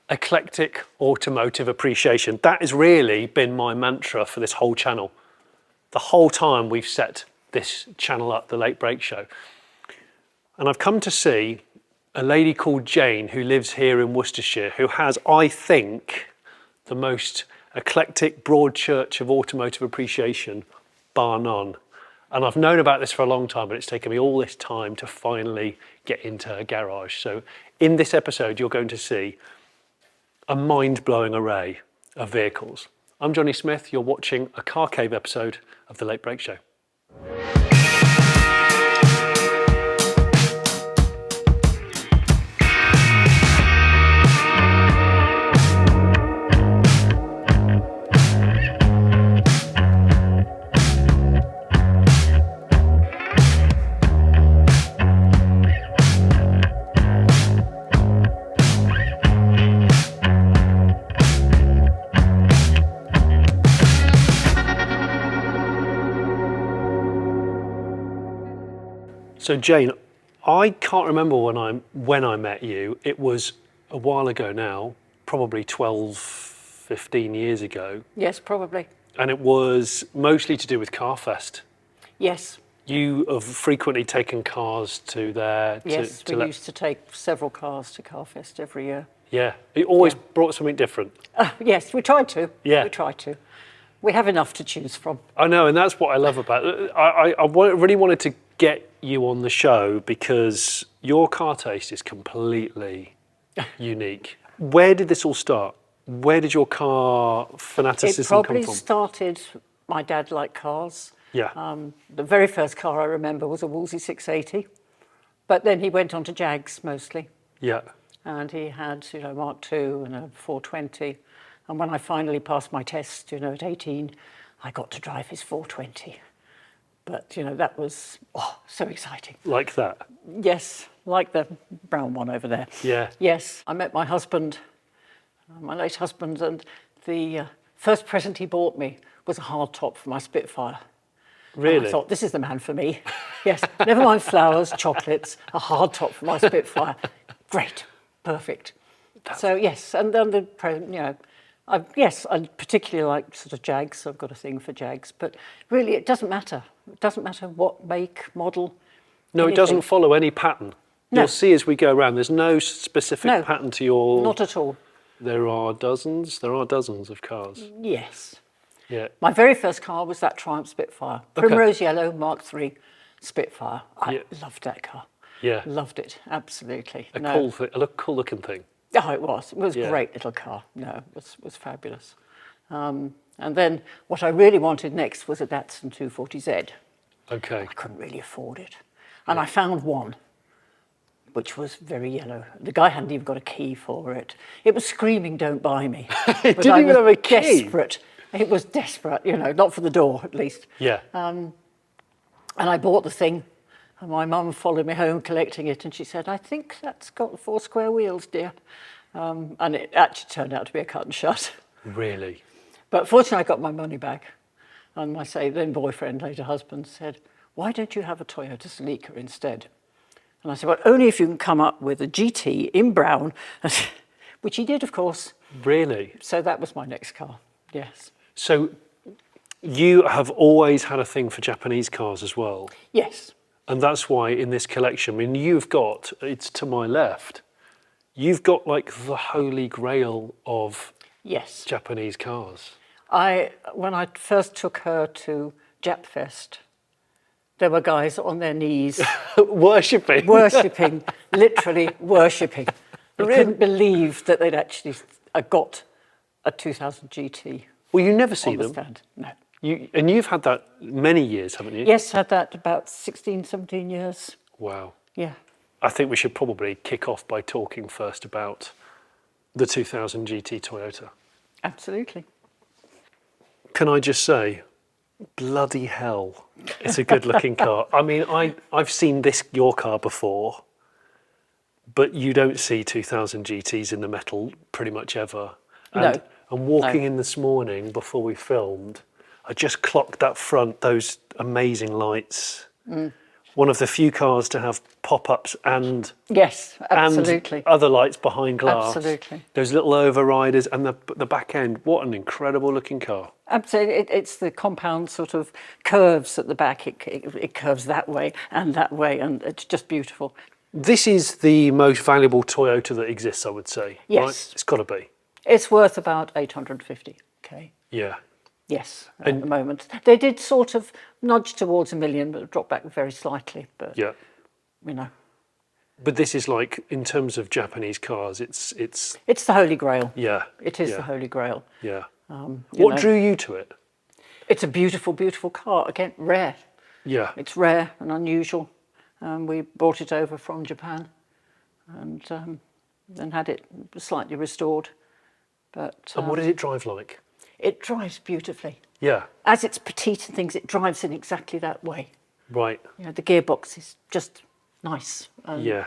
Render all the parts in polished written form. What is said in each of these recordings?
eclectic automotive appreciation. That has really been my mantra for this whole channel. The whole time we've set this channel up, The Late Break Show. And I've come to see a lady called Jane who lives here in Worcestershire, who has, I think, the most eclectic broad church of automotive appreciation, bar none. And I've known about this for a long time, but it's taken me all this time to finally get into her garage. So in this episode, you're going to see a mind-blowing array of vehicles. I'm Jonny Smith. You're watching a Car Cave episode of The Late Break Show. So Jane, I can't remember when I met you. It was a while ago now, probably 12, 15 years ago. Yes, probably. And it was mostly to do with Carfest. Yes. You have frequently taken cars to there. Yes, we used to take several cars to Carfest every year. Yeah, it always brought something different. Yes, we tried to. Yeah. We tried to. We have enough to choose from. I know, and that's what I love about it. I really wanted to get you on the show because your car taste is completely unique. Where did this all start? Where did your car fanaticism come from? It probably started, my dad liked cars. Yeah. The very first car I remember was a Wolseley 680, but then he went on to Jags mostly. Yeah. And he had, Mark II and a 420. And when I finally passed my test, at 18, I got to drive his 420. But, that was so exciting. Like that? Yes, like the brown one over there. Yeah. Yes, I met my husband, my late husband, and the first present he bought me was a hard top for my Spitfire. Really? And I thought, this is the man for me. Yes, never mind flowers, chocolates, a hard top for my Spitfire. Great, perfect. So, yes, and then the present, I particularly like sort of Jags. I've got a thing for Jags, but really it doesn't matter. It doesn't matter what make, model. No, anything. It doesn't follow any pattern. No. You'll see as we go around, there's no specific pattern to your... Not at all. There are dozens of cars. Yes. Yeah. My very first car was that Triumph Spitfire. Primrose yellow, Mark III Spitfire. I loved that car. Yeah. Loved it, absolutely. A cool looking thing. Oh, it was. It was a great little car. No, it was fabulous. And then what I really wanted next was a Datsun 240Z. Okay. I couldn't really afford it. And I found one, which was very yellow. The guy hadn't even got a key for it. It was screaming, don't buy me. It didn't even have a key? Desperate. It was desperate, not for the door, at least. Yeah. And I bought the thing. And my mum followed me home collecting it, and she said, I think that's got 4 square wheels, dear. And it actually turned out to be a cut and shut. Really? But fortunately, I got my money back. And my then boyfriend, later husband, said, why don't you have a Toyota Celica instead? And I said, well, only if you can come up with a GT in brown, which he did, of course. Really? So that was my next car, yes. So you have always had a thing for Japanese cars as well? Yes. And that's why in this collection, you've got, it's to my left, you've got like the holy grail of Japanese cars. When I first took her to Japfest, there were guys on their knees. Worshipping, literally worshipping. They couldn't believe that they'd actually got a 2000 GT. Well, you never see them. Stand. No. And you've had that many years, haven't you? Yes, had that about 16, 17 years. Wow. Yeah. I think we should probably kick off by talking first about the 2000 GT Toyota. Absolutely. Can I just say, bloody hell, it's a good-looking car. I've seen your car before, but you don't see 2000 GTs in the metal pretty much ever. And walking in this morning before we filmed, I just clocked that front, those amazing lights. one of the few cars to have pop-ups and Yes, absolutely. and other lights behind glass. Absolutely. Those little overriders and the back end. What an incredible looking car. Absolutely. It's the compound sort of curves at the back. It curves that way, and it's just beautiful. This is the most valuable Toyota that exists, I would say. Yes. Right? It's got to be. It's worth about 850k. Yeah. Yes, at the moment. They did sort of nudge towards 1 million, but dropped back very slightly. But, Yeah. you know. But this is like, in terms of Japanese cars, it's It's the Holy Grail. yeah. It is yeah, the Holy Grail. Yeah. You What know. drew you to it? It's a beautiful, beautiful car. Again, rare. Yeah. It's rare and unusual. We brought it over from Japan and then had it slightly restored. But And what does it drive like? it drives beautifully. Yeah. As it's petite and things, it drives in exactly that way. Right. You know, the gearbox is just nice. Yeah.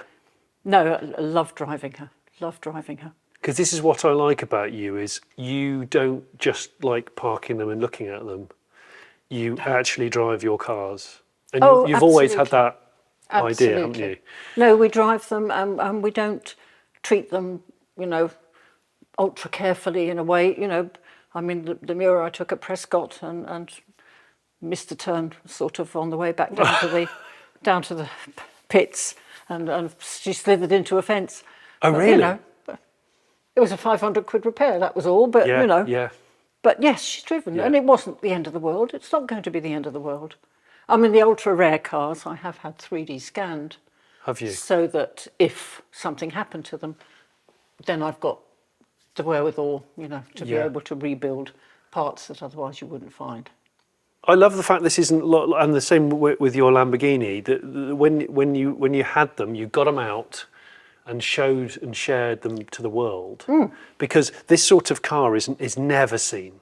No, I love driving her. Love driving her. Because this is what I like about you, is you don't just like parking them and looking at them. You actually drive your cars. And Oh, you've always had absolutely. that idea, haven't Absolutely. you? No, we drive them and we don't treat them, you know, ultra carefully in a way. You know, I mean, the Miura I took at Prescott and missed a turn sort of on the way back down to the pits and she slithered into a fence. Oh, But, really? You know, it was a 500 quid repair, that was all. But, Yeah, you know. yeah. But yes, she's driven, Yeah. and it wasn't the end of the world. It's not going to be the end of the world. I mean, the ultra rare cars, I have had 3D scanned, Have you? so that if something happened to them, then I've got the wherewithal, you know, to be Yeah. able to rebuild parts that otherwise you wouldn't find. I love the fact this isn't, and the same with your Lamborghini, that when you had them, you got them out and showed and shared them to the world. Because this sort of car is never seen.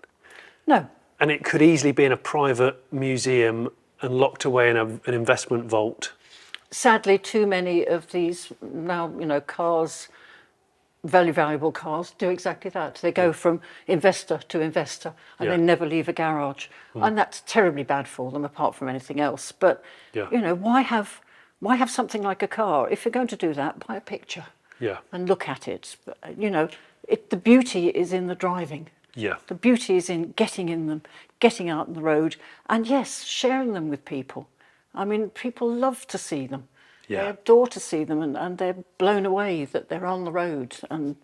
No, And it could easily be in a private museum and locked away in an investment vault. sadly, too many of these now, you know, cars, valuable cars, do exactly that. They go from investor to investor and Yeah. they never leave a garage. And that's terribly bad for them, apart from anything else. But, Yeah. you know, why have something like a car? If you're going to do that, buy a picture Yeah, and look at it. But, you know, the beauty is in the driving. yeah, The beauty is in getting in them, getting out on the road, and yes, sharing them with people. I mean, people love to see them. Yeah. They adore to see them, and they're blown away that they're on the road and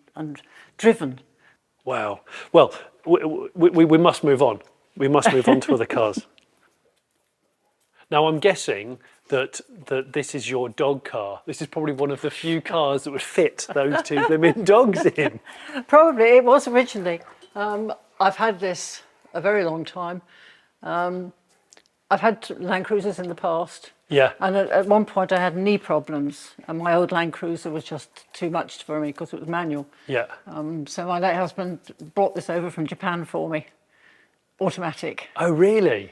driven. wow. Well, we must move on. We must move on to other cars. Now, I'm guessing that this is your dog car. This is probably one of the few cars that would fit those two blooming dogs in. Probably it was originally. I've had this a very long time. I've had Land Cruisers in the past. Yeah. And at one point I had knee problems, and my old Land Cruiser was just too much for me because it was manual. Yeah. So my late husband brought this over from Japan for me, automatic. Oh, really?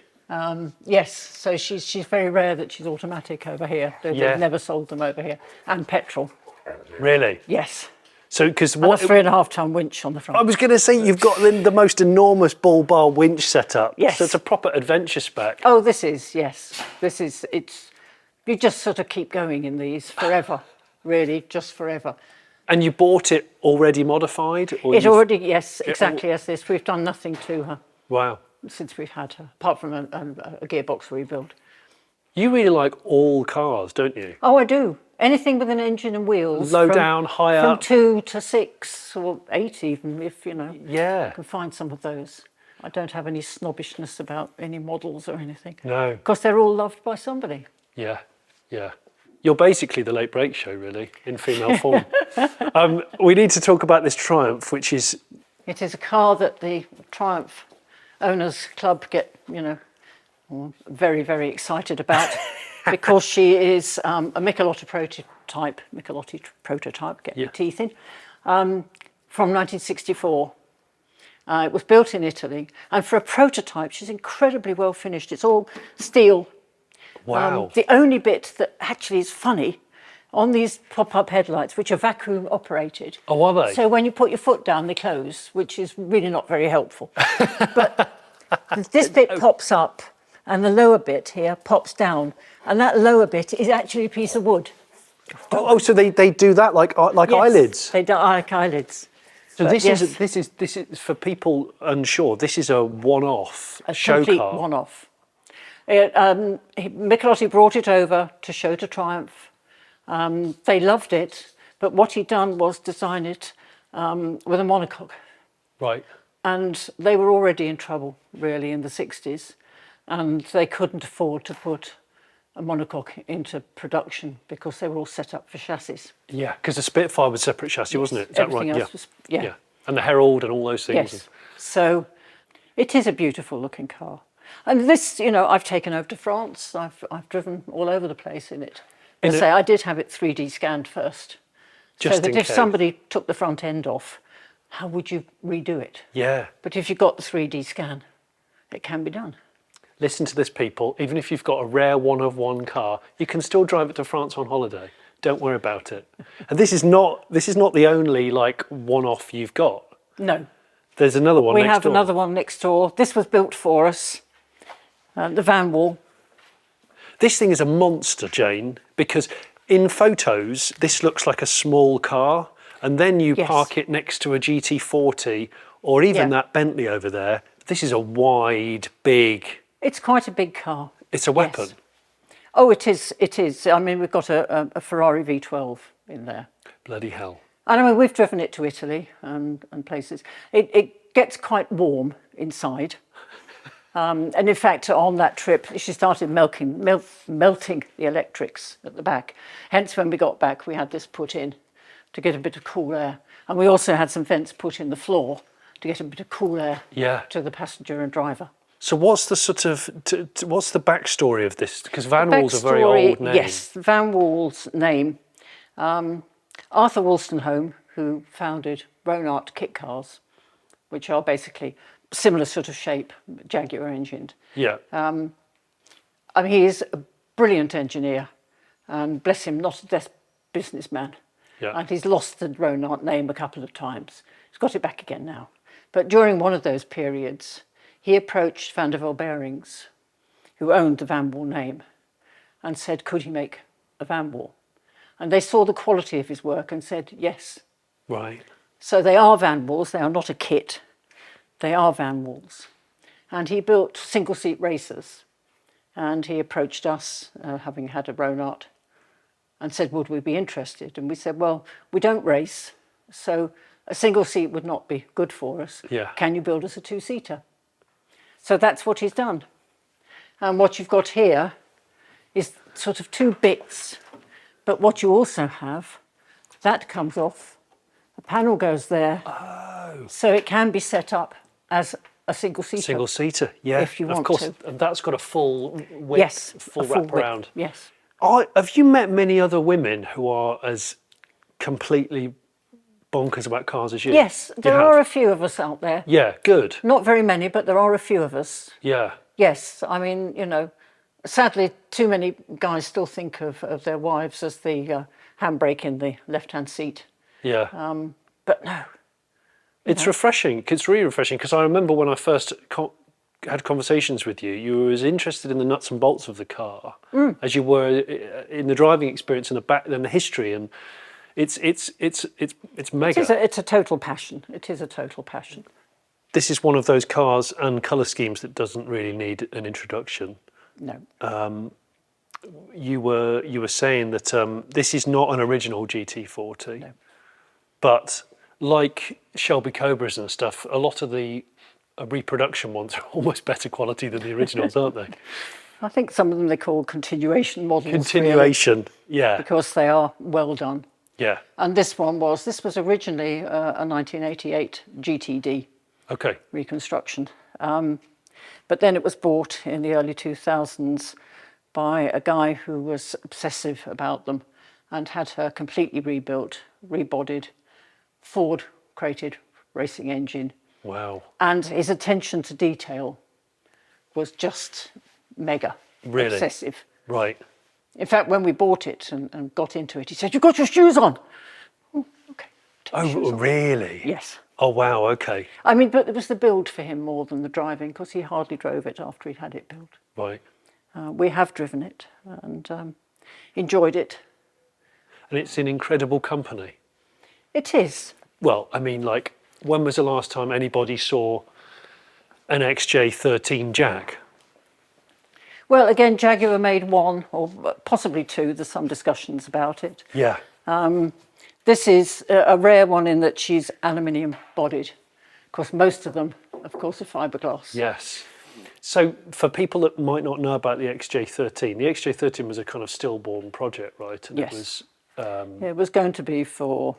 Yes, so she's very rare that she's automatic over here. They've Yeah. never sold them over here. And petrol, Really? yes. So, because And a what 3.5-ton winch on the front. I was going to say, you've got the most enormous bull bar winch setup. Yes. So it's a proper adventure spec. Oh, this is, yes. You just sort of keep going in these forever, really, just forever. And you bought it already modified? Or It you've- already, yes, exactly as this. We've done nothing to her Wow. since we've had her, apart from a gearbox rebuild. You really like all cars, don't you? Oh, I do. Anything with an engine and wheels. Low down, high from up. 2 to 6 or 8 even, if, you know, Yeah. I can find some of those. I don't have any snobbishness about any models or anything. No. Because they're all loved by somebody. Yeah. Yeah. You're basically the Late Break Show, really, in female form. We need to talk about this Triumph, which is... It is a car that the Triumph Owners Club get, you know, very, very excited about because she is a Michelotti prototype, get Yeah. your teeth in, from 1964. It was built in Italy, and for a prototype, she's incredibly well finished. It's all steel. Wow. The only bit that actually is funny on these pop-up headlights, which are vacuum operated. Oh, are they? So when you put your foot down, they close, which is really not very helpful. But this bit pops up, and the lower bit here pops down, and that lower bit is actually a piece of wood. So they do that like Yes, eyelids. They do like eyelids. So But this yes, is for people unsure. This is a one-off a show complete car. one-off. Michelotti brought it over to show to Triumph. They loved it, but what he'd done was design it with a monocoque. Right. And they were already in trouble, really, in the 60s. And they couldn't afford to put a monocoque into production because they were all set up for chassis. Yeah, because the Spitfire was separate chassis, wasn't it? Is that right? Everything else was, yeah. And the Herald and all those things. Yes. So it is a beautiful looking car. And this, you know, I've taken over to France. I've driven all over the place in it. As I say, I did have it 3D scanned first. Just so that in if case. somebody took the front end off, how would you redo it? Yeah. But if you've got the 3D scan, it can be done. Listen to this, people. Even if you've got a rare one-of-one car, you can still drive it to France on holiday. Don't worry about it. And this is not the only like one-off you've got. No. There's another one We next have door. another one next door. This was built for us, the Vanwall. This thing is a monster, Jane, because in photos, this looks like a small car, and then you Yes. park it next to a GT40 or even Yeah. that Bentley over there. This is a wide, big, It's quite a big car. it's a weapon. Yes. Oh, it is. It is. I mean, we've got a Ferrari V12 in there. Bloody hell. And I mean, we've driven it to Italy and places. It gets quite warm inside. And in fact, on that trip, she started melting the electrics at the back. Hence, when we got back, we had this put in to get a bit of cool air. And we also had some vents put in the floor to get a bit of cool air Yeah. to the passenger and driver. So what's the sort of, what's the backstory of this? Because Vanwall's a very Backstory, old name. Yes, Vanwall's name. Arthur Wolstenholme, who founded Ronart kit cars, which are basically similar sort of shape, Jaguar engined. Yeah. I mean, he is a brilliant engineer, and bless him, not a businessman. Yeah. And he's lost the Ronart name a couple of times. He's got it back again now. But during one of those periods, he approached Van der Velde Bearings, who owned the Vanwall name, and said, could he make a Vanwall? And they saw the quality of his work and said, yes. Right. So they are Vanwalls, they are not a kit, they are Vanwalls. And he built single-seat racers, and he approached us, having had a Ronart, and said, would we be interested? And we said, well, we don't race, so a single seat would not be good for us. Yeah. Can you build us a two-seater? So that's what he's done. And what you've got here is sort of two bits, but what you also have, that comes off, the panel goes there, so it can be set up as a single-seater. Single-seater, yeah. If you want of course, to. And that's got a full width, Yes, full a full wraparound. width, yes. Have you met many other women who are as completely bonkers about cars as you? Yes, You there have? are a few of us out there. Yeah, good. Not very many, but there are a few of us. Yeah. Yes, I mean, you know, sadly, too many guys still think of their wives as the handbrake in the left-hand seat. Yeah. But no, It's refreshing. It's really refreshing because I remember when I first had conversations with you, you were as interested in the nuts and bolts of the car as you were in the driving experience and the history, and it's mega. it's a total passion. It is a total passion. This is one of those cars and colour schemes that doesn't really need an introduction. No. You were saying that this is not an original GT40, No. but like Shelby Cobras and stuff, a lot of the reproduction ones are almost better quality than the originals, aren't they? I think some of them they call continuation models. Continuation, yeah, Really, because they are well done. yeah. And this was originally a 1988 GTD Okay, reconstruction. But then it was bought in the early 2000s by a guy who was obsessive about them and had her completely rebuilt, rebodied, Ford curated racing engine. wow, And his attention to detail was just mega, Really? obsessive. right. In fact, when we bought it and got into it, he said, you've got your shoes on. Oh, okay. Take your shoes Oh, on. really? Yes. Oh, wow. Okay. I mean, but it was the build for him more than the driving because he hardly drove it after he'd had it built. Right. We have driven it and enjoyed it. And it's in incredible company. It is. Well, I mean, like, when was the last time anybody saw an XJ13 Jag? Well, again, Jaguar made one, or possibly two. There's some discussions about it. Yeah. This is a rare one in that she's aluminium bodied. Of course, most of them, of course, are fiberglass. Yes. So for people that might not know about the XJ13, the XJ13 was a kind of stillborn project, right? And Yes. It was. It was going to be for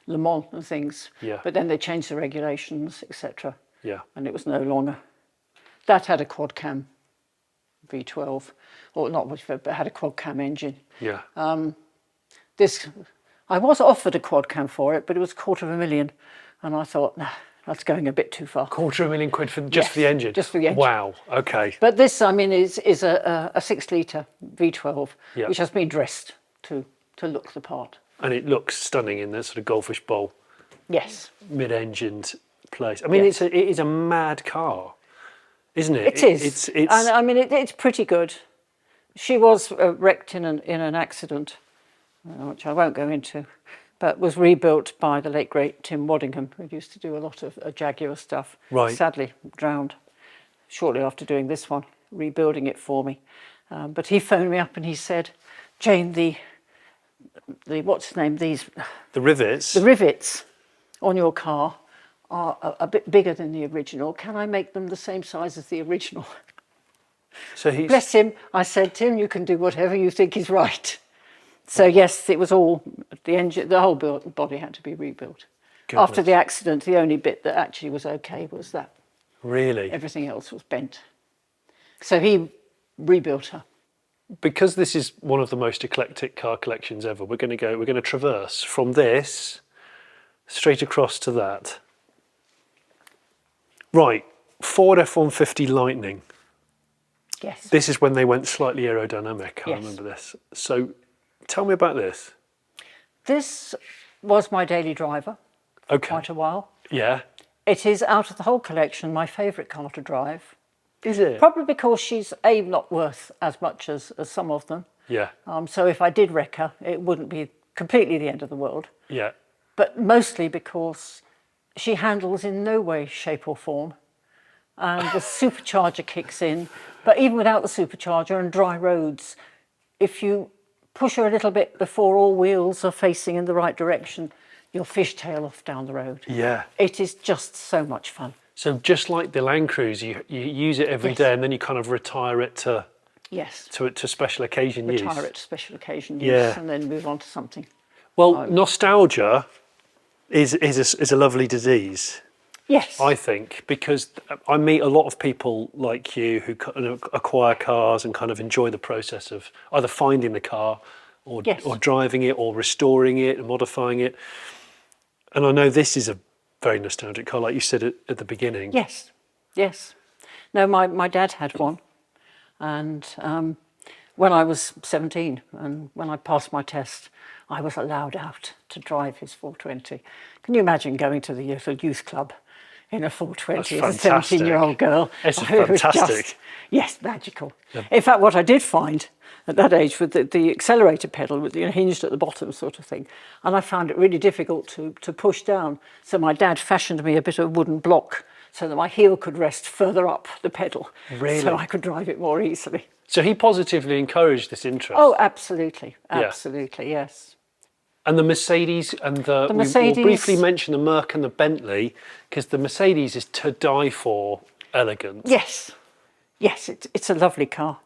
Le Mans and things, Yeah. but then they changed the regulations, etc. Yeah. And it was no longer. That had a quad cam V12, or not, but had a quad cam engine. Yeah. This, I was offered a quad cam for it, but it was £250,000, and I thought, nah, that's going a bit too far. £250,000 for just for the Yes, engine. just for the engine. Wow. Okay. But this, I mean, is a 6-litre V12, Yeah. which has been dressed to look the part. And it looks stunning in that sort of goldfish bowl, Yes. mid-engined place. I mean, Yes. it is a mad car, isn't it? It is. It's And I mean, it's pretty good. She was wrecked in an accident, which I won't go into, but was rebuilt by the late great Tim Waddingham, who used to do a lot of Jaguar stuff. Right. Sadly drowned shortly after doing this one, rebuilding it for me. But he phoned me up and he said, Jane, the what's his name? The rivets on your car are a bit bigger than the original. Can I make them the same size as the original? So he's Bless him. I said, Tim, you can do whatever you think is right. So yes, it was all, the engine, the whole body had to be rebuilt. Goodness. After the accident, the only bit that actually was okay was that. Really? Everything else was bent. So he rebuilt her. Because this is one of the most eclectic car collections ever, we're going to traverse from this straight across to that. Right, Ford F150 Lightning. Yes. This is when they went slightly aerodynamic, I Yes. remember this. So tell me about this. This was my daily driver Okay. quite a while. Yeah. It is, out of the whole collection, my favourite car to drive. Is it? Probably because she's not worth as much as some of them. Yeah. So if I did wreck her, it wouldn't be completely the end of the world. Yeah. But mostly because she handles in no way, shape or form. And the supercharger kicks in. But even without the supercharger and dry roads, if you push her a little bit before all wheels are facing in the right direction, you'll fishtail off down the road. Yeah. It is just so much fun. So just like the Land Cruiser, you use it every Yes. day and then you kind of retire it to Yes. special occasion use. Retire it to special occasion use, Yeah. and then move on to something. Well, nostalgia is a lovely disease, Yes. I think, because I meet a lot of people like you who kind of acquire cars and kind of enjoy the process of either finding the car or, Yes. or driving it or restoring it and modifying it. And I know this is a very nostalgic car, like you said at the beginning. Yes. Yes. No, my dad had one. And when I was 17 and when I passed my test, I was allowed out to drive his 420. Can you imagine going to the youth club in a 420 That's as a 17-year-old girl? It's It was fantastic. Yes, magical. In fact, what I did find at that age with the accelerator pedal with hinged at the bottom sort of thing, and I found it really difficult to push down. So my dad fashioned me a bit of wooden block so that my heel could rest further up the pedal. Really? So I could drive it more easily. So he positively encouraged this interest. Oh, absolutely. Absolutely, yes. And the Mercedes and we'll Mercedes- briefly mention the Merc and the Bentley, because the Mercedes is to die for elegant. Yes. Yes, it's a lovely car.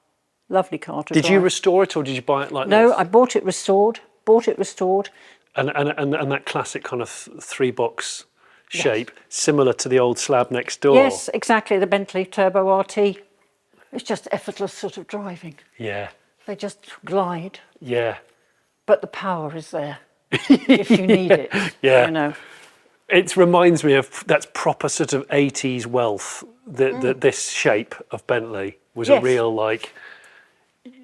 Lovely car to drive. Did you restore it or did you buy it like No, this? I bought it restored. And that classic kind of three-box shape, similar to the old slab next door. Yes, exactly. The Bentley Turbo RT. It's just effortless sort of driving. Yeah, They just glide, yeah. but the power is there if you need it. Yeah. You know. It reminds me of that's proper sort of 80s wealth. That this shape of Bentley was a Yes. real like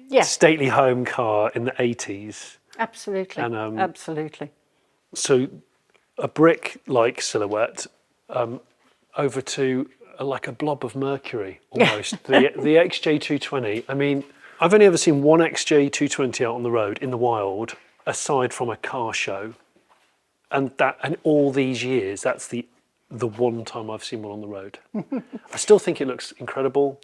Yes, stately home car in the 80s. absolutely. And, absolutely. So a brick-like silhouette over to like a blob of mercury almost. the XJ220. I mean, I've only ever seen one XJ220 out on the road in the wild, aside from a car show, and all these years, that's the one time I've seen one on the road. I still think it looks incredible.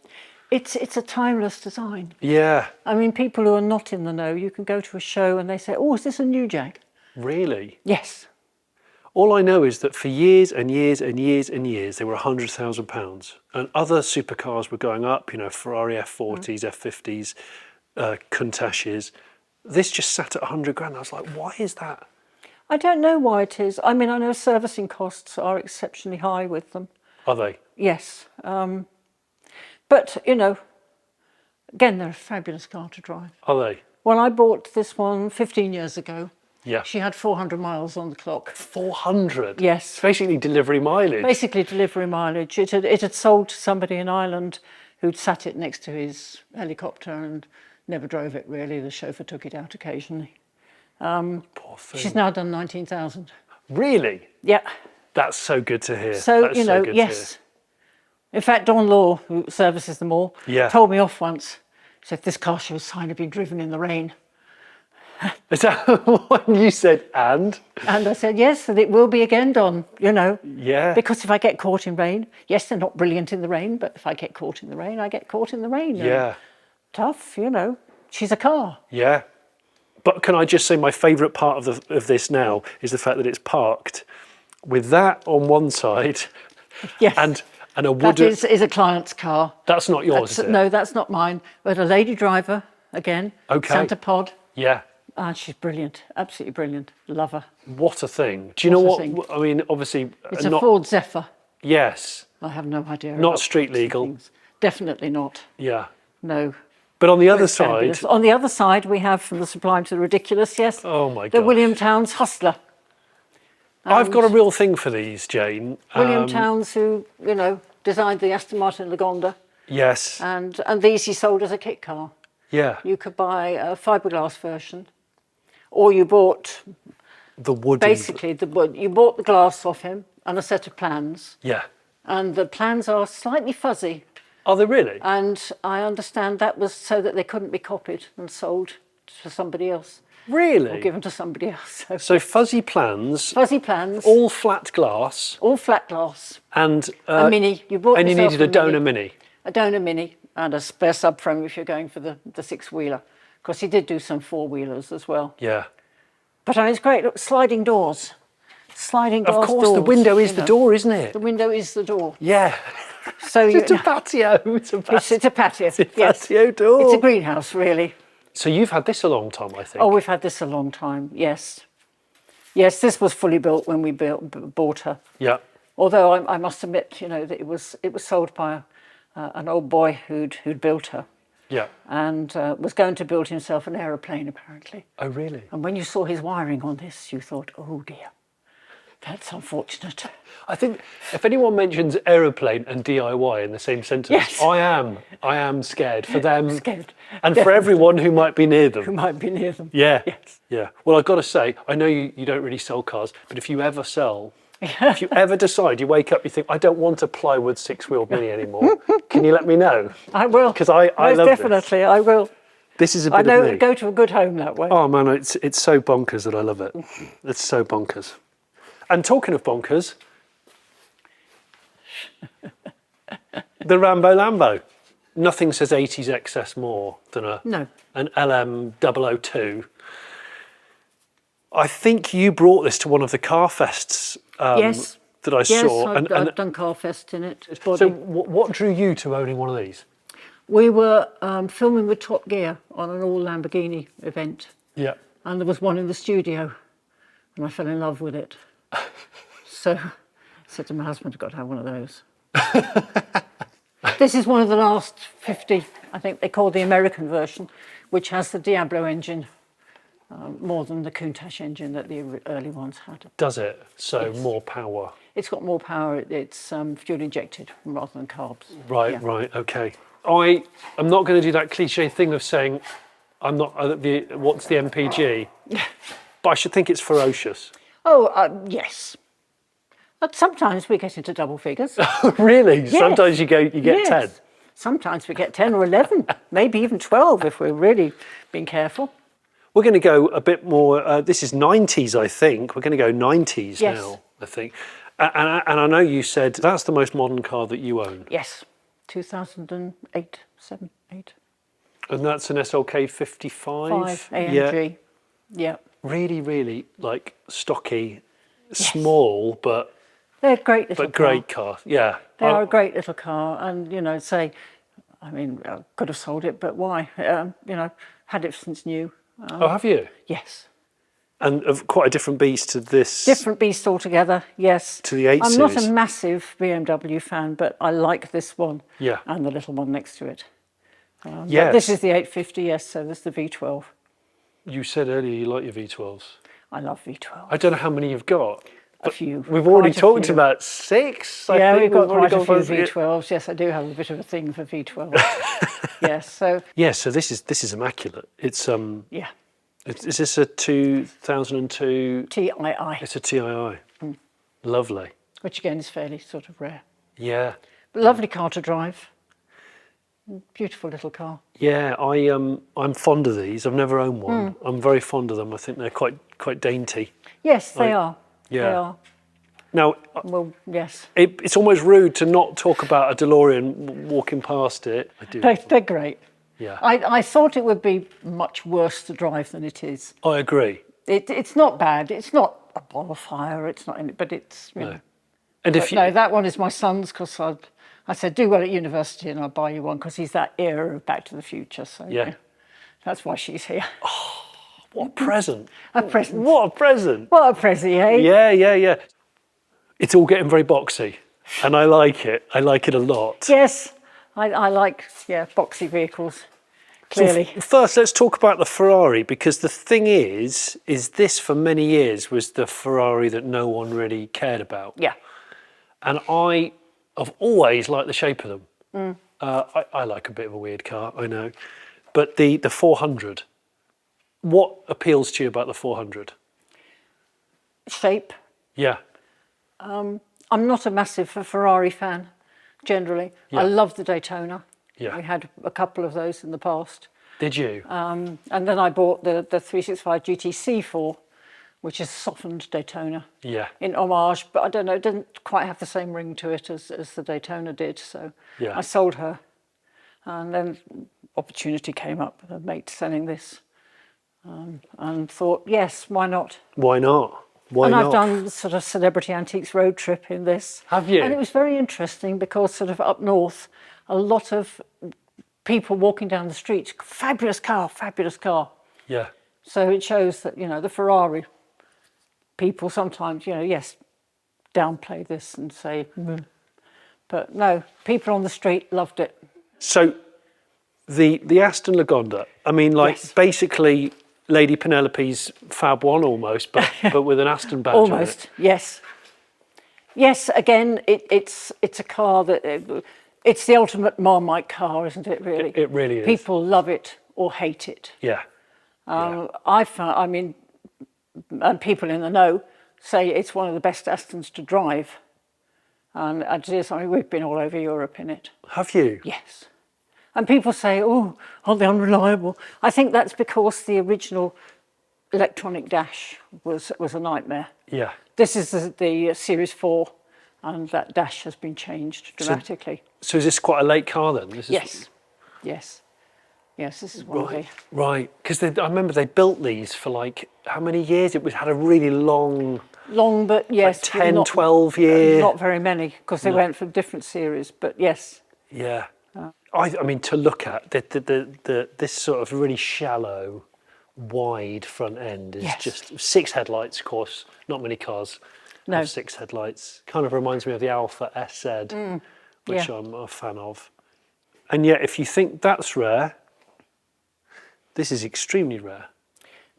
It's a timeless design. Yeah. I mean, people who are not in the know, you can go to a show and they say, "Oh, is this a new Jag?" Really? Yes. All I know is that for years and years and years and years, they were £100,000, and other supercars were going up. You know, Ferrari F40s, F50s, Countachs. This just sat at 100 grand. I was like, why is that? I don't know why it is. I mean, I know servicing costs are exceptionally high with them. Are they? Yes. But, you know, again, they're a fabulous car to drive. Are they? When I bought this one 15 years ago, Yeah. she had 400 miles on the clock. 400? Yes. It's basically delivery mileage. Basically delivery mileage. It had sold to somebody in Ireland who'd sat it next to his helicopter and never drove it really. The chauffeur took it out occasionally. Poor thing. She's now done 19,000. Really? Yeah. That's so good to hear. So, That's you know, good to yes. In fact, Don Law, who services them all, Yeah. told me off once. He said, "This car show sign had been driven in the rain." hear. Is that what you said? And? And I said, "Yes, and it will be again, Don, you know." Yeah. Because if I get caught in rain, yes, they're not brilliant in the rain, but if I get caught in the rain, I get caught in the rain. Yeah. Tough, you know. She's a car. Yeah. But can I just say my favourite part of this now is the fact that it's parked with that on one side Yes. and a That wooden... is a client's car. That's not yours, is it? No, that's not mine. But a lady driver, again, Okay. Santa Pod. Yeah. And she's brilliant, absolutely brilliant. Love her. What a thing. Do you know What a what? I mean, obviously... It's a Ford Zephyr. Yes. I have no idea. Not about street legal. things. Definitely not. Yeah. No. But on the other It's side... fabulous. On the other side, we have from the sublime to the ridiculous, yes. Oh my The gosh. William Townes Hustler. I've got a real thing for these, Jane. William Townes, who, you know, designed the Aston Martin Lagonda. Yes. And these he sold as a kit car. Yeah. You could buy a fiberglass version, or you bought The wooden... basically the wood. You bought the glass off him and a set of plans, Yeah. and the plans are slightly fuzzy. Are they really? And I understand that was so that they couldn't be copied and sold to somebody else, Really? or given to somebody else. So So fuzzy plans, fuzzy plans, all flat glass, all flat glass, and... a Mini. You bought and you yourself needed a donor mini. a donor Mini, and a spare subframe if you're going for the six-wheeler. Of course, he did do some four-wheelers as well. Yeah. But it's great. Look, sliding doors. Sliding glass Of course, doors, the window is you the know. door, isn't it? The window is the door. Yeah. So you, It's a patio. It's a patio. it's a patio. It's a Yes. patio door. It's a greenhouse, really. So you've had this a long time, I think. Oh, we've had this a long time. Yes. Yes, this was fully built when we bought her. Yeah. Although I must admit, you know, that it was sold by an old boy who'd built her, Yeah. and was going to build himself an aeroplane apparently. Oh, really? And when you saw his wiring on this, you thought, "Oh dear, that's unfortunate." I think if anyone mentions aeroplane and DIY in the same sentence, Yes. I am scared for them. Scared. And for everyone who might be near them. Who might be near them. Yeah. Yes. Yeah. Well, I've got to say, I know you don't really sell cars, but if you ever sell, if you ever decide, you wake up, you think, I don't want a plywood six-wheeled Mini anymore, can you let me know? I will. Because I Most love definitely, I will. This is a I bit know of it me. would go to a good home that way. Oh man, it's so bonkers that I love it. It's so bonkers. And talking of bonkers, the Rambo Lambo. Nothing says 80s excess more than an LM002. I think you brought this to one of the car fests Yes. that I Yes, saw. I've done Carfest in it. So what drew you to owning one of these? We were filming with Top Gear on an all Lamborghini event, Yeah. and there was one in the studio, and I fell in love with it. So I said to my husband, "I've got to have one of those." This is one of the last 50, I think they call the American version, which has the Diablo engine, more than the Countach engine that the early ones had. Does it? So Yes. more power. It's got more power. It's fuel injected rather than carbs. Right, Yeah. right, okay. I'm not going to do that cliche thing of saying I'm not. What's the MPG? But I should think it's ferocious. Oh, yes. But sometimes we get into double figures. Really? Yes. Sometimes you get Yes. 10. Sometimes we get 10 or 11, maybe even 12 if we're really being careful. We're going to go a bit more, this is 90s, I think. We're going to go 90s Yes. now, I think. And I know you said that's the most modern car that you own. Yes, 2008, 7, 8. And that's an SLK 55? 5 AMG. Yeah. Really, really like stocky, small, but They're a great little car. great car. Yeah. They are a great little car. And, you know, I could have sold it, but why? You know, had it since new. Oh, have you? Yes. And of quite a different beast to this. Different beast altogether, yes. To the 8 I'm Series. not a massive BMW fan, but I like this one. Yeah. And the little one next to it. Yes. But this is the 850, yes, so this is the V12. You said earlier you like your V12s. I love V12. I don't know how many you've got. A few. We've already Quite a talked few. about 6. I Yeah, think we've got already quite a gone few for- V12s. Yes, I do have a bit of a thing for V12. Yes, so Yeah, so this is immaculate. It's yeah, is this a 2002? TII, It's a TII. Lovely. which again is fairly sort of rare. Yeah. But lovely car to drive. Beautiful little car. Yeah, I'm fond of these. I've never owned one. I'm very fond of them. I think they're quite dainty. Yes, they are. yeah. They are. Now, Well, yes. it's almost rude to not talk about a DeLorean walking past it. I do. They're great. Yeah. I thought it would be much worse to drive than it is. I agree. It's not bad. It's not a ball of fire. It's not in it, but it's, you know. And if But no, that one is my son's because I said, do well at university and I'll buy you one because he's that era of Back to the Future. So Yeah. that's why she's here. what a present. A present. What a present. What a present, eh? Yeah. It's all getting very boxy, and I like it. I like it a lot. Yes, I like, boxy vehicles, clearly. So first, let's talk about the Ferrari, because the thing is this for many years was the Ferrari that no one really cared about. Yeah. And I have always liked the shape of them. I like a bit of a weird car, I know. But the 400, what appeals to you about the 400? Shape. Yeah. I'm not a massive Ferrari fan, generally. Yeah. I love the Daytona. Yeah. We had a couple of those in the past. Did you? And then I bought the 365 GTC4, which is softened Daytona. Yeah. In homage, but I don't know, it didn't quite have the same ring to it as the Daytona did. So Yeah. I sold her. And then opportunity came up with a mate selling this. And thought, yes, why not? Why not? Why and not? I've done sort of Celebrity Antiques road trip in this. Have you? And it was very interesting because sort of up north, a lot of people walking down the street, fabulous car, fabulous car. Yeah. So it shows that, the Ferrari people sometimes, yes, downplay this and say, but no, people on the street loved it. So the Aston Lagonda, I mean, Yes. basically Lady Penelope's Fab One almost, but with an Aston badge on it. Almost, yes. Yes, again, it's a car that, it's the ultimate Marmite car, isn't it, really? It really is. People love it or hate it. Yeah. I found, and people in the know say it's one of the best Astons to drive. And it is, we've been all over Europe in it. Have you? Yes. And people say, oh, aren't they unreliable? I think that's because the original electronic dash was a nightmare. Yeah. This is the Series 4, and that dash has been changed dramatically. So is this quite a late car then? This is, Yes. Yes, this is one of the... Right. Because I remember they built these for how many years? It had a really long... Long, but yes. 10, not, 12 years. Not very many, because they went for different series, but yes. Yeah. I mean, to look at this sort of really shallow, wide front end is just 6 headlights, of course. Not many cars have 6 headlights. Kind of reminds me of the Alfa SZ, which I'm a fan of. And yet, if you think that's rare, this is extremely rare.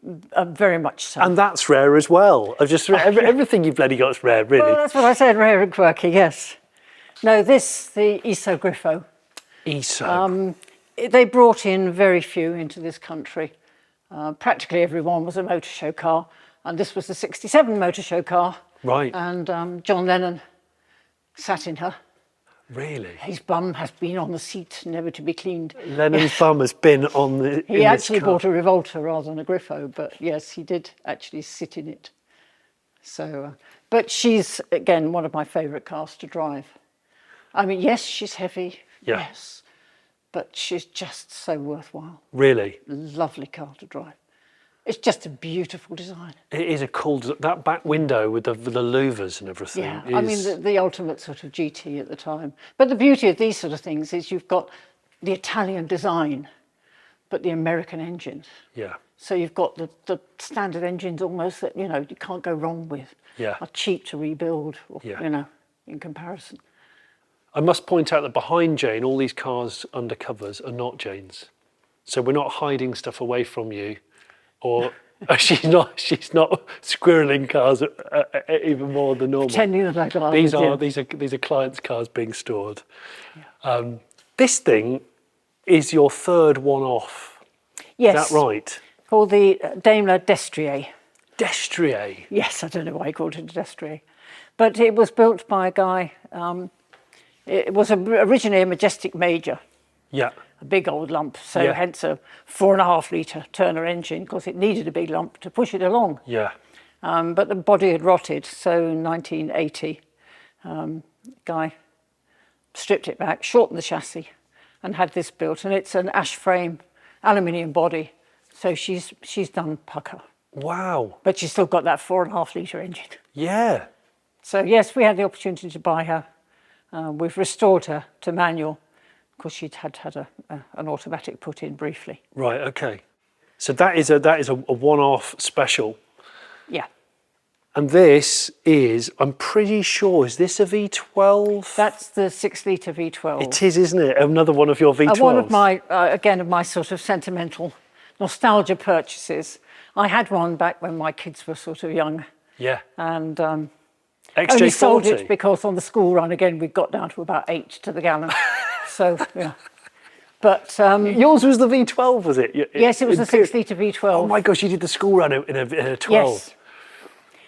Very much so. And that's rare as well. I've just everything you've bloody got is rare, really. Well, that's what I said, rare and quirky, yes. No, the ESO Grifo. ESO. They brought in very few into this country. Practically everyone was a motor show car. And this was the 67 motor show car. Right. And John Lennon sat in her. Really? His bum has been on the seat, never to be cleaned. Lennon's bum has been on the. He actually bought a Revolta rather than a Grifo, but yes, he did actually sit in it. So, but she's, again, one of my favourite cars to drive. I mean, yes, she's heavy, yes, but she's just so worthwhile. Really? Lovely car to drive. It's just a beautiful design. It is a cool, that back window with the louvers and everything. Yeah, is... I mean, the ultimate sort of GT at the time. But the beauty of these sort of things is you've got the Italian design, but the American engines. Yeah. So you've got the standard engines almost that, you can't go wrong with. Yeah. Are cheap to rebuild, or, yeah. In comparison. I must point out that behind Jane, all these cars under covers are not Jane's. So we're not hiding stuff away from you, or she's not squirreling cars even more than normal. Pretending that I got these are clients' cars being stored. Yeah. This thing is your third one-off. Yes. Is that right? For the Daimler Destrier. Destrier? Yes, I don't know why he called it a Destrier. But it was built by a guy, it was originally a Majestic Major. Yeah. A big old lump, so hence a 4.5 litre Turner engine, because it needed a big lump to push it along. Yeah. But the body had rotted, so in 1980, guy stripped it back, shortened the chassis, and had this built. And it's an ash frame, aluminium body, so she's done pucker. Wow. But she's still got that 4.5 litre engine. Yeah. So yes, we had the opportunity to buy her. We've restored her to manual, because she'd had an automatic put in briefly. Right. Okay. So that is a one-off special. Yeah. And this is, I'm pretty sure, is this a V12? That's the 6 litre V12. It is, isn't it? Another one of your V12s. One of my, again, of my sort of sentimental nostalgia purchases. I had one back when my kids were sort of young. Yeah. And XJ40. only sold it because on the school run, again, we got down to about 8 to the gallon. So, yeah. But yours was the V12, was it? Yes, it was a 6 litre V12. Oh my gosh, you did the school run in a 12. Yes.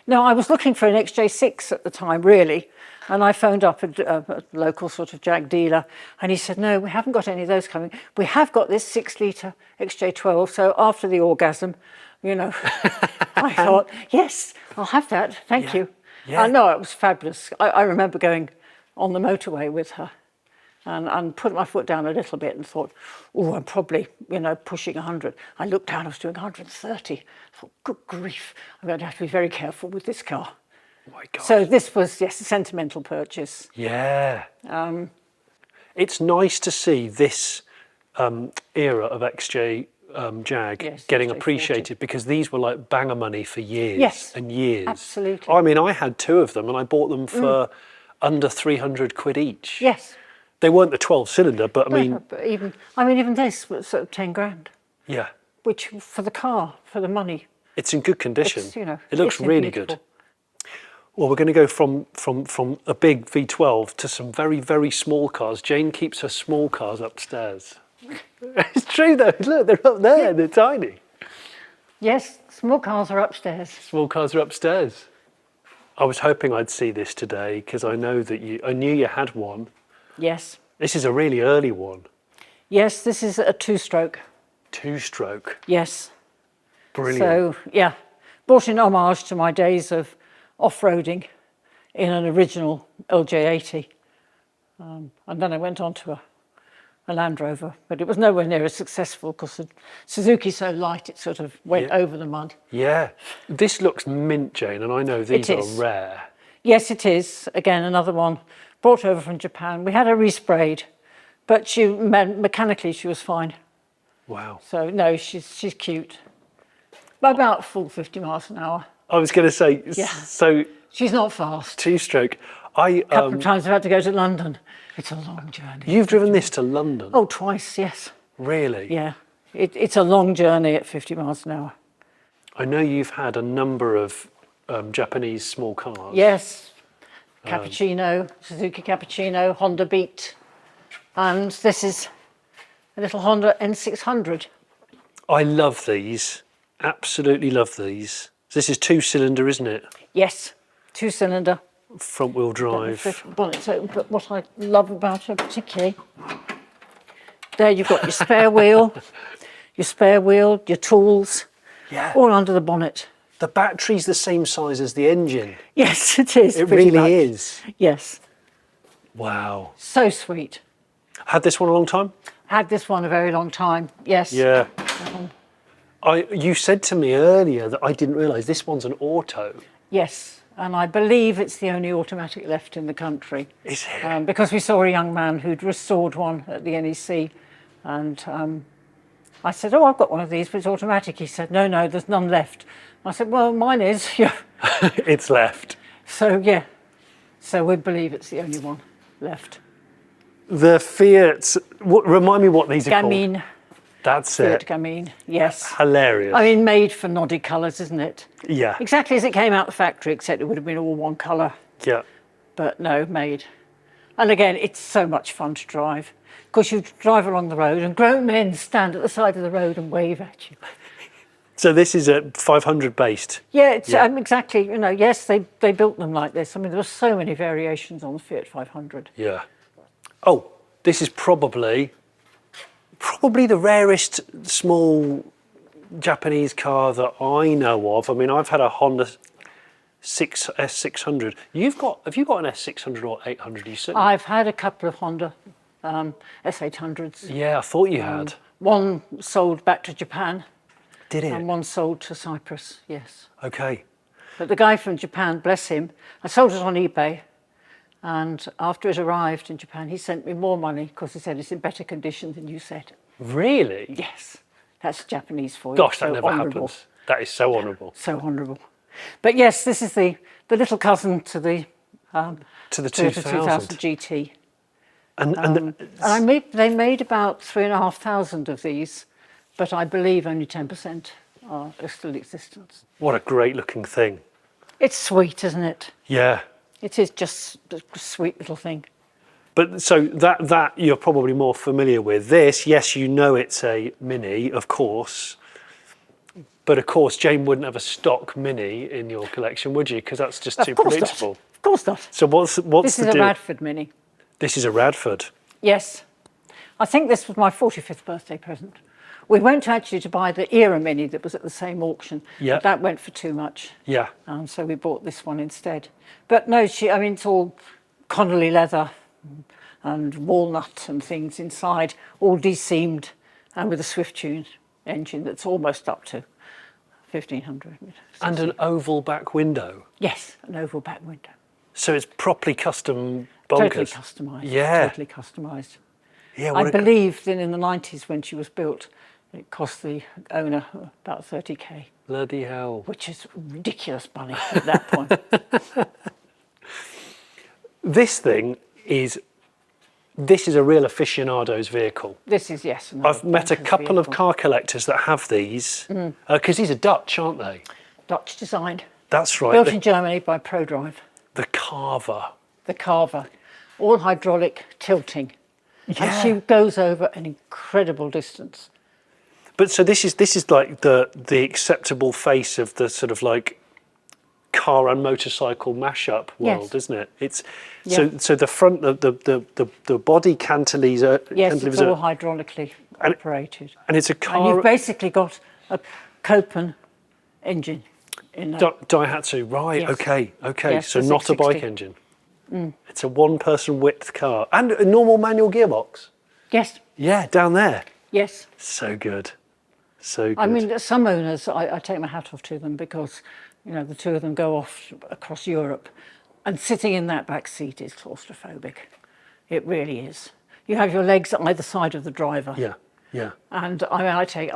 No, I was looking for an XJ6 at the time, really. And I phoned up a local sort of Jag dealer, and he said, no, we haven't got any of those coming. We have got this 6 litre XJ12. So after the orgasm, I thought, yes, I'll have that. Thank you. Yeah. No, it was fabulous. I remember going on the motorway with her and put my foot down a little bit and thought, oh, I'm probably, pushing 100. I looked down, I was doing 130. I thought, good grief, I'm going to have to be very careful with this car. Oh my God. So this was, yes, a sentimental purchase. Yeah. It's nice to see this era of XJ Jag getting XJ40. appreciated, because these were like banger money for years and years. Absolutely. I mean, I had 2 of them and I bought them for under 300 quid each. Yes. They weren't the 12-cylinder, but even this was sort of 10 grand. Yeah. Which for the car, for the money. It's in good condition. It looks it's really beautiful. good. Well, we're going to go from a big V12 to some very, very small cars. Jane keeps her small cars upstairs. It's true though. Look, they're up there. They're tiny. Yes, small cars are upstairs. Small cars are upstairs. I was hoping I'd see this today, because I knew you had one. Yes. This is a really early one. Yes, this is a 2-stroke. 2-stroke. Yes. Brilliant. So, yeah, brought in homage to my days of off-roading in an original LJ80. And then I went on to a Land Rover, but it was nowhere near as successful because the Suzuki's so light it sort of went over the mud. Yeah. This looks mint, Jane, and I know these are rare. Yes, it is. Again, another one brought over from Japan. We had her resprayed, but mechanically she was fine. Wow. So no, she's cute. By about full 50 miles an hour. I was going to say, so... She's not fast. 2-stroke. A couple of times I've had to go to London. It's a long journey. You've driven this to London? Oh, twice, yes. Really? Yeah. It's a long journey at 50 miles an hour. I know you've had a number of Japanese small cars. Yes. Cappuccino, Suzuki Cappuccino, Honda Beat. And this is a little Honda N600. I love these. Absolutely love these. So this is 2-cylinder, isn't it? Yes, 2-cylinder. Front wheel drive. Bonnet's open, but what I love about it particularly, there you've got your spare wheel, your tools, Yeah. all under the bonnet. The battery's the same size as the engine. Yes, it is. It pretty really much. is. Yes, Wow. so sweet. Had this one a long time? Had this one a very long time. Yes. Yeah. You said to me earlier that I didn't realise this one's an auto. Yes, and I believe it's the only automatic left in the country. Is it? Because we saw a young man who'd restored one at the NEC, and I said, "Oh, I've got one of these, but it's automatic." He said, "No, no, there's none left." I said, "Well, mine is." Yeah. It's left. So yeah, so we believe it's the only one left. The Fiats, remind me what these are called. Gamine. That's Fiat it. Gamine. Yes. Hilarious. I mean, made for noddy colours, isn't it? Yeah. Exactly as it came out the factory, except it would have been all one colour. Yeah. But no, made. And again, it's so much fun to drive. Because you drive along the road and grown men stand at the side of the road and wave at you. So this is a 500 based. Yeah, it's exactly, you know, yes, they built them like this. I mean, there were so many variations on the Fiat 500. Yeah. Oh, this is probably the rarest small Japanese car that I know of. I mean, I've had a Honda S600. Have you got an S600 or 800? You said. I've had a couple of Honda S800s. Yeah, I thought you had. One sold back to Japan Did it? and one sold to Cyprus, yes. Okay. But the guy from Japan, bless him, I sold it on eBay. And after it arrived in Japan, he sent me more money because he said it's in better condition than you said. Really? Yes, that's Japanese for you. Gosh, that So never honourable. happens. That is so honourable. So honourable. But yes, this is the little cousin to the To the Toyota 2000. GT. And They made about 3,500 of these, but I believe only 10% are still in existence. what a great looking thing. It's sweet, isn't it? Yeah. It is just a sweet little thing. But so that you're probably more familiar with. This, yes, you know it's a Mini, of course. But of course, Jane wouldn't have a stock Mini in your collection, would you? Because that's just too Of course predictable. not. Of course not. So what's This the is a deal? Radford Mini. This is a Radford. Yes. I think this was my 45th birthday present. We went actually to buy the Era Mini that was at the same auction. Yeah. But that went for too much. Yeah. So we bought this one instead. But no, I mean, it's all Connolly leather and walnut and things inside, all de-seamed and with a Swift tuned engine that's almost up to 1,500. And an oval back window. Yes, an oval back window. So it's properly custom bonkers. Totally customised. Yeah. Totally customised. Yeah. I believe that in the 90s when she was built, it cost the owner about 30k, Bloody hell. which is ridiculous money at that point. This is a real aficionado's vehicle. This is, yes. I've met a couple of car collectors that have these, because these are Dutch, aren't they? Dutch designed. That's right. Built in Germany by ProDrive. The Carver. The Carver. All hydraulic tilting. Yeah. And she goes over an incredible distance. But so this is like the acceptable face of the sort of like car and motorcycle mashup world, Yes. isn't it? It's Yeah. so the front the body cantilevers are Yes, it's all hydraulically operated. and it's a And car you've basically got a Copen engine in there. Daihatsu, right? Yes. Okay. Yes, So the not a bike 660. engine. It's a one-person width car and a normal manual gearbox. Yes, Yeah, down there. yes. So good. So good. I mean, some owners, I take my hat off to them because, you know, the two of them go off across Europe and sitting in that back seat is claustrophobic. It really is. You have your legs on either side of the driver. yeah. And I mean,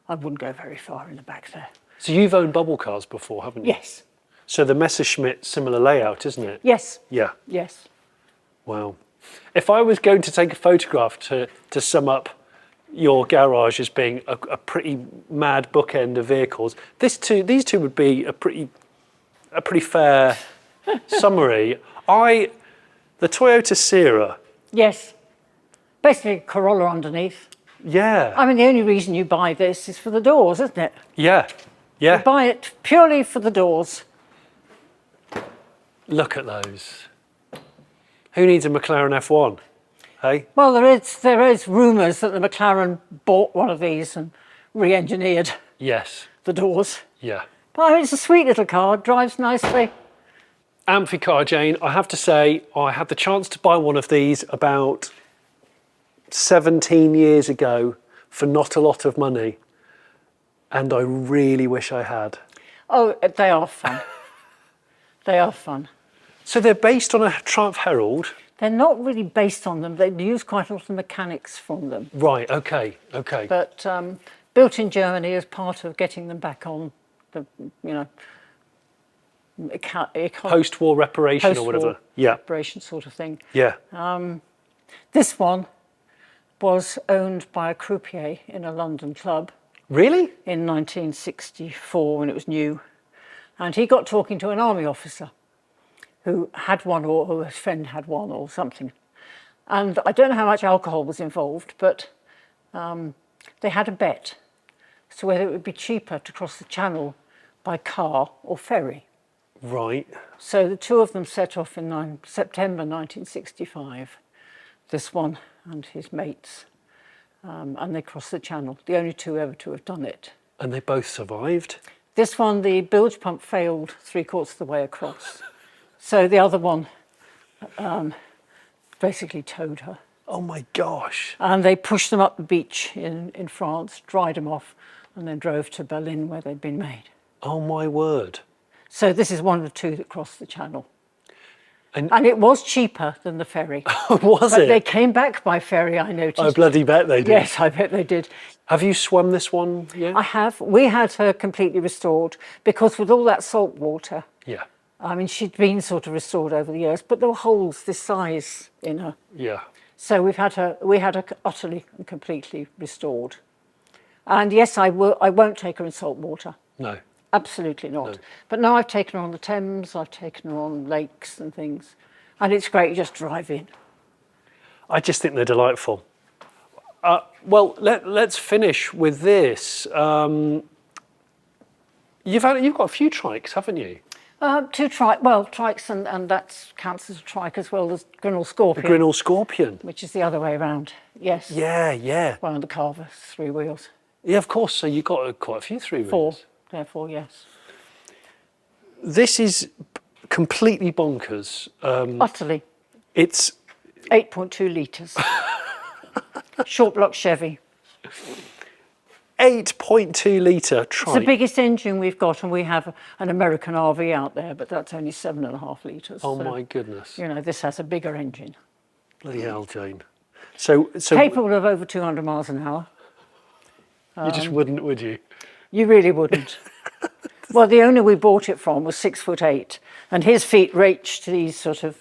I wouldn't go very far in the back there. So you've owned bubble cars before, haven't you? Yes, So the Messerschmitt, similar layout, isn't it? yes, Yeah. yes. Wow. If I was going to take a photograph to sum up your garage as being a pretty mad bookend of vehicles, these two would be a pretty fair summary. The Toyota Sierra. Yes. Basically, Corolla underneath. Yeah. I mean, the only reason you buy this is for the doors, isn't it? Yeah. Yeah. We buy it purely for the doors. Look at those. Who needs a McLaren F1? Hey? Well, there is rumours that the McLaren bought one of these and re-engineered Yes. the doors. Yeah. But I mean, it's a sweet little car, drives nicely. Amphicar, Jane, I have to say, I had the chance to buy one of these about 17 years ago for not a lot of money. And I really wish I had. Oh, they are fun. They are fun. So they're based on a Triumph Herald. They're not really based on them. They use quite a lot of mechanics from them. Right, okay, okay. But built in Germany as part of getting them back on the, Post-war reparation or whatever. Yeah, reparation sort of thing. yeah. This one was owned by a croupier in a London club Really? in 1964 when it was new. And he got talking to an army officer who had one, or who his friend had one or something. And I don't know how much alcohol was involved, but they had a bet as to whether it would be cheaper to cross the channel by car or ferry. Right. So the two of them set off in September 1965, this one and his mates, and they crossed the channel, the only two ever to have done it. And they both survived? This one, the bilge pump failed 3/4 of the way across. So the other one basically towed her. Oh my gosh. And they pushed them up the beach in France, dried them off, and then drove to Berlin where they'd been made. Oh my word. So this is one of the two that crossed the channel. And it was cheaper than the ferry. was But it? they came back by ferry, I noticed. I bloody bet they did. Yes, I bet they did. Have you swum this one yet? I have. We had her completely restored because with all that salt water, Yeah, I mean, she'd been sort of restored over the years, but there were holes this size in her. yeah. So we had her utterly and completely restored. And yes, I won't take her in salt water. No. Absolutely not. No. But now I've taken her on the Thames, I've taken her on lakes and things. And it's great, you just drive in. I just think they're delightful. Well, let's finish with this. You've got a few trikes, haven't you? Two trikes, and that counts as a trike as well as Grinnell Scorpion. The Grinnell Scorpion. Which is the other way around, yes. Yeah, yeah. Well, and the Carver, 3 wheels. Yeah, of course. So you've got quite a few 3 wheels. 4, therefore, yes. This is completely bonkers. Utterly. It's 8.2 litres. Short block Chevy. 8.2 litre trike. It's the biggest engine we've got, and we have an American RV out there, but that's only 7.5 litres. Oh so, my goodness. this has a bigger engine. Bloody hell, Jane. So Capable of over 200 miles an hour. you just wouldn't, would you? You really wouldn't. Well, the owner we bought it from was 6'8", and his feet reached these sort of,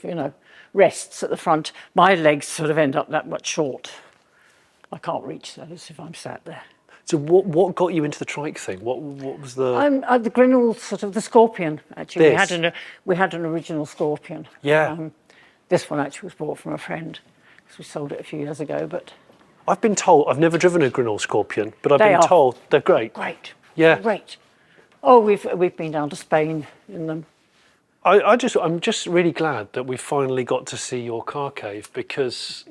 rests at the front. My legs sort of end up that much short. I can't reach those if I'm sat there. So what got you into the trike thing? What was the... The Grinnell, sort of the Scorpion, actually. This? We had an original Scorpion. Yeah. This one actually was bought from a friend, because we sold it a few years ago, but... I've been told, I've never driven a Grinnell Scorpion, but I've They been are told they're great. Great. Yeah. Great. Oh, we've been down to Spain in them. I'm just really glad that we finally got to see your car cave, because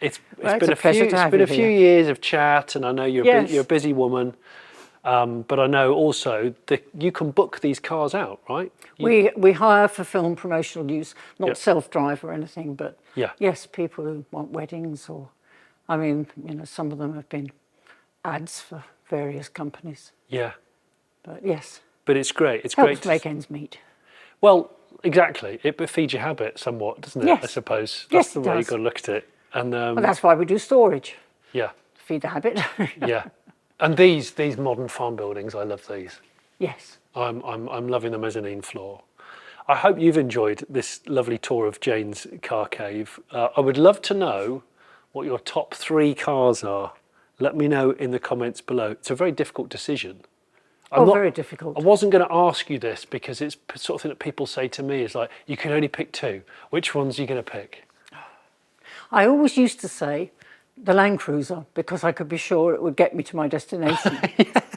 it's Well, been it's a pleasure to have you few here. years of chat, and I know you're Yes. you're a busy woman, but I know also that you can book these cars out, right? We hire for film promotional use, not Yeah. self-drive or anything, but Yeah. yes, people who want weddings or, some of them have been ads for various companies. Yeah, But yes, but it's great. It's great helps to make ends meet. Well, exactly. It feeds your habit somewhat, doesn't it? Yes. I suppose Yes, that's the it way does. you've got to look at it. And Well, that's why we do storage, yeah, feed the habit. yeah. And these modern farm buildings, I love these. Yes. I'm loving the mezzanine floor. I hope you've enjoyed this lovely tour of Jane's car cave. I would love to know what your top 3 cars are. Let me know in the comments below. It's a very difficult decision. Very difficult. I wasn't going to ask you this because it's the sort of thing that people say to me is like, you can only pick 2. Which ones are you going to pick? I always used to say the Land Cruiser, because I could be sure it would get me to my destination.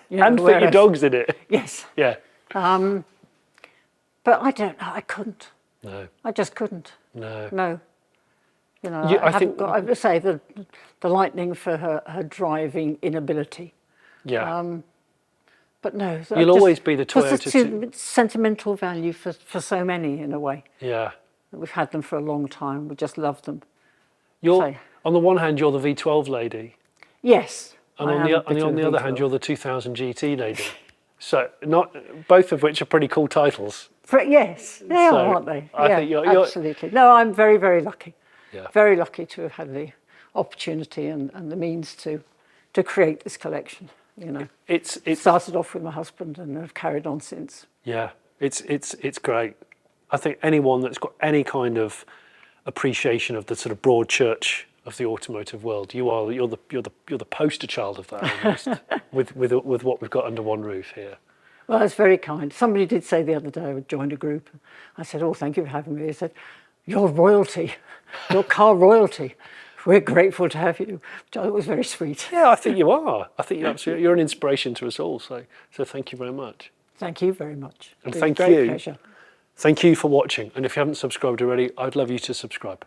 You And fit your dogs in it. Yes. Yeah. But I don't know. I couldn't. No. I just couldn't. No. No. You know, I I haven't think- got, I would say the Lightning for her driving inability. Yeah. But no. You'll always be the because Toyota it's sentimental value for so many in a way. yeah. We've had them for a long time. We just love them. You're So- on the one hand, you're the V12 lady, Yes. and I on am the a bit on of the a other hand, V12. you're the 2000 GT lady. So not both of which are pretty cool titles. Yes, they So, are, aren't they? I Yeah, think you're- absolutely. No, I'm very, very lucky. Yeah. Very lucky to have had the opportunity and the means to create this collection. You know, It's started off with my husband and have carried on since. yeah. It's great. I think anyone that's got any kind of appreciation of the sort of broad church of the automotive world, you're the poster child of that almost with what we've got under one roof here. Well, that's very kind. Somebody did say the other day I joined a group. I said, "Oh, thank you for having me." They said, "You're royalty, you're car royalty. We're grateful to have you." Which I thought was very sweet. Yeah, I think you are. I think you're an inspiration to us all. So thank you very much. Thank you very much. And It was thank a great you. pleasure. Thank you for watching. And if you haven't subscribed already, I'd love you to subscribe.